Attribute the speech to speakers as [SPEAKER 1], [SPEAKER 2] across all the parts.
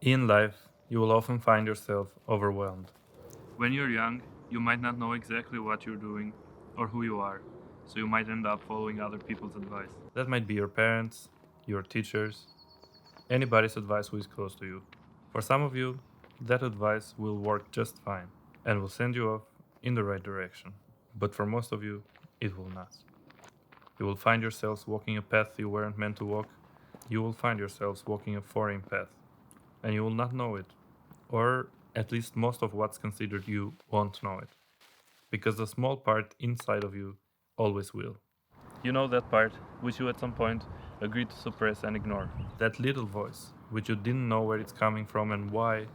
[SPEAKER 1] In life, you will often find yourself overwhelmed. When you're young, you might not know exactly what you're doing or who you are, so you might end up following other people's advice. That might be your parents, your teachers, anybody's advice who is close to you. For some of you, that advice will work just fine and will send you off in the right direction. But for most of you, it will not. You will find yourselves walking a path you weren't meant to walk. You will find yourselves walking a foreign path, and you will not know it. Or at least most of what's considered you won't know it. Because the small part inside of you always will. You know that part which you at some point agreed to suppress and ignore. That little voice, which you didn't know where it's coming from and why,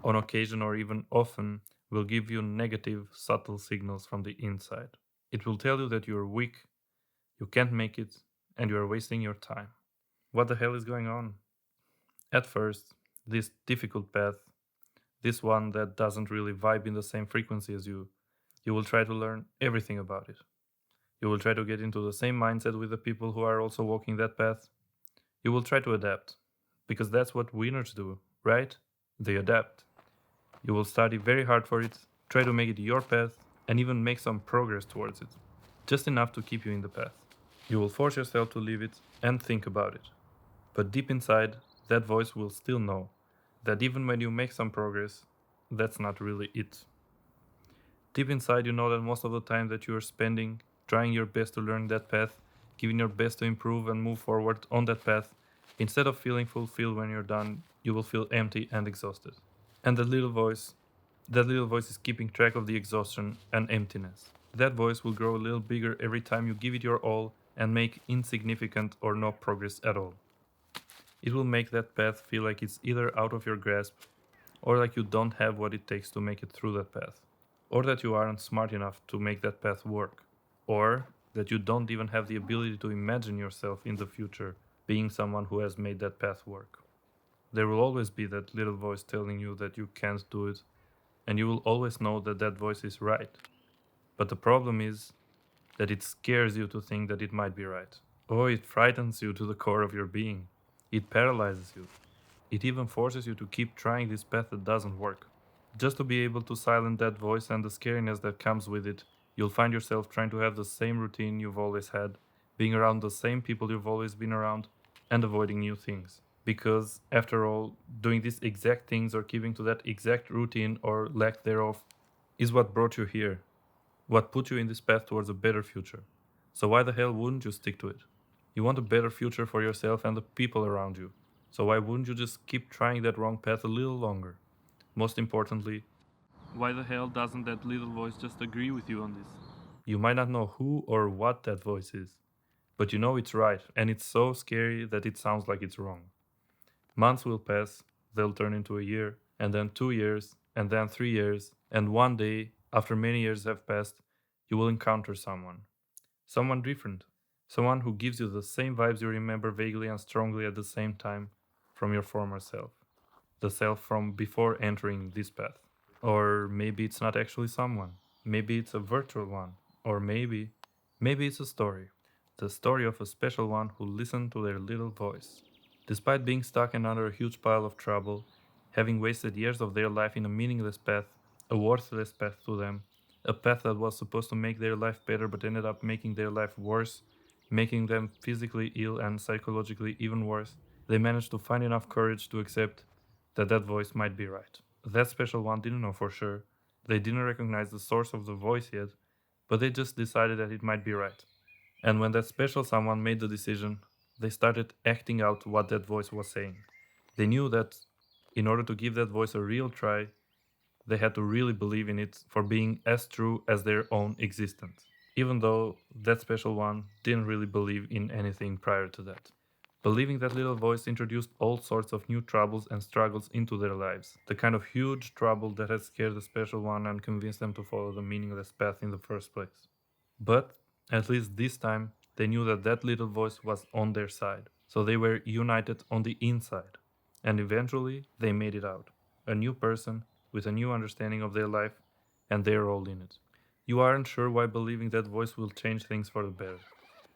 [SPEAKER 1] on occasion or even often, will give you negative, subtle signals from the inside. It will tell you that you are weak, you can't make it, and you are wasting your time. What the hell is going on? At first, this difficult path, this one that doesn't really vibe in the same frequency as you will try to learn everything about it. You will try to get into the same mindset with the people who are also walking that path. You will try to adapt, because that's what winners do, right? They adapt. You will study very hard for it, try to make it your path, and even make some progress towards it, just enough to keep you in the path. You will force yourself to leave it and think about it. But deep inside, that voice will still know that even when you make some progress, that's not really it. Deep inside, you know that most of the time that you are spending trying your best to learn that path, giving your best to improve and move forward on that path, instead of feeling fulfilled when you're done, you will feel empty and exhausted. And that little voice is keeping track of the exhaustion and emptiness. That voice will grow a little bigger every time you give it your all and make insignificant or no progress at all. It will make that path feel like it's either out of your grasp or like you don't have what it takes to make it through that path, or that you aren't smart enough to make that path work, or that you don't even have the ability to imagine yourself in the future being someone who has made that path work. There will always be that little voice telling you that you can't do it, and you will always know that that voice is right. But the problem is that it scares you to think that it might be right. Oh, it frightens you to the core of your being. It paralyzes you. It even forces you to keep trying this path that doesn't work. Just to be able to silence that voice and the scariness that comes with it, you'll find yourself trying to have the same routine you've always had, being around the same people you've always been around, and avoiding new things. Because, after all, doing these exact things or keeping to that exact routine or lack thereof is what brought you here, what put you in this path towards a better future. So why the hell wouldn't you stick to it? You want a better future for yourself and the people around you. So why wouldn't you just keep trying that wrong path a little longer? Most importantly, why the hell doesn't that little voice just agree with you on this? You might not know who or what that voice is, but you know it's right, and it's so scary that it sounds like it's wrong. Months will pass, they'll turn into a year, and then 2 years, and then 3 years, and one day, after many years have passed, you will encounter someone. Someone different. Someone who gives you the same vibes you remember vaguely and strongly at the same time from your former self. The self from before entering this path. Or maybe it's not actually someone. Maybe it's a virtual one. Or maybe it's a story. The story of a special one who listened to their little voice. Despite being stuck and under a huge pile of trouble, having wasted years of their life in a meaningless path, a worthless path to them, a path that was supposed to make their life better but ended up making their life worse, making them physically ill and psychologically even worse, they managed to find enough courage to accept that that voice might be right. That special one didn't know for sure. They didn't recognize the source of the voice yet, but they just decided that it might be right. And when that special someone made the decision, they started acting out what that voice was saying. They knew that in order to give that voice a real try, they had to really believe in it for being as true as their own existence, even though that special one didn't really believe in anything prior to that. Believing that little voice introduced all sorts of new troubles and struggles into their lives, the kind of huge trouble that had scared the special one and convinced them to follow the meaningless path in the first place. But, at least this time, they knew that that little voice was on their side, so they were united on the inside. And eventually, they made it out. A new person, with a new understanding of their life, and their role in it. You aren't sure why believing that voice will change things for the better,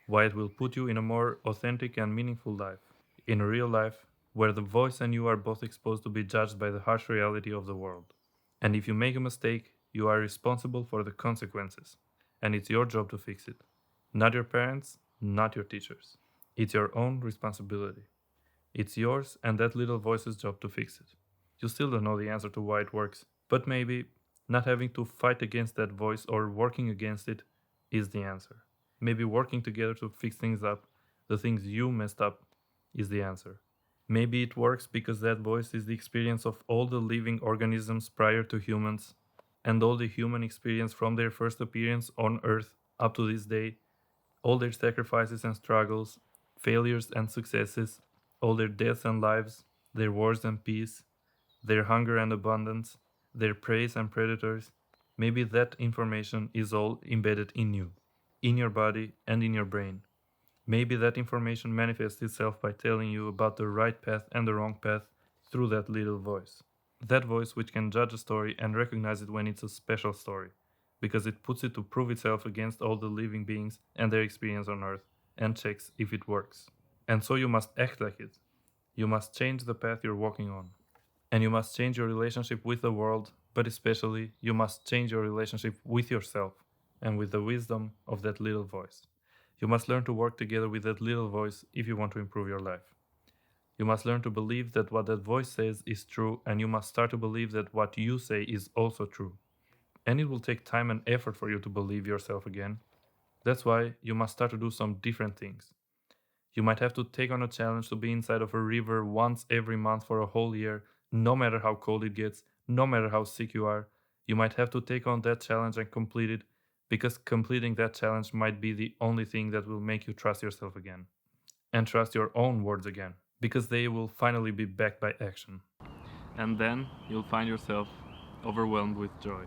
[SPEAKER 1] why it will put you in a more authentic and meaningful life, in a real life, where the voice and you are both exposed to be judged by the harsh reality of the world. And if you make a mistake, you are responsible for the consequences, and it's your job to fix it. Not your parents, not your teachers. It's your own responsibility. It's yours and that little voice's job to fix it. You still don't know the answer to why it works, but maybe not having to fight against that voice or working against it is the answer. Maybe working together to fix things up, the things you messed up, is the answer. Maybe it works because that voice is the experience of all the living organisms prior to humans, and all the human experience from their first appearance on Earth up to this day, all their sacrifices and struggles, failures and successes, all their deaths and lives, their wars and peace, their hunger and abundance, their preys and predators. Maybe that information is all embedded in you, in your body and in your brain. Maybe that information manifests itself by telling you about the right path and the wrong path through that little voice. That voice which can judge a story and recognize it when it's a special story, because it puts it to prove itself against all the living beings and their experience on Earth, and checks if it works. And so you must act like it. You must change the path you're walking on. And you must change your relationship with the world, but especially you must change your relationship with yourself and with the wisdom of that little voice. You must learn to work together with that little voice if you want to improve your life. You must learn to believe that what that voice says is true, and you must start to believe that what you say is also true. And it will take time and effort for you to believe yourself again. That's why you must start to do some different things. You might have to take on a challenge to be inside of a river once every month for a whole year, no matter how cold it gets, no matter how sick you are. You might have to take on that challenge and complete it, because completing that challenge might be the only thing that will make you trust yourself again. And trust your own words again, because they will finally be backed by action. And then you'll find yourself overwhelmed with joy.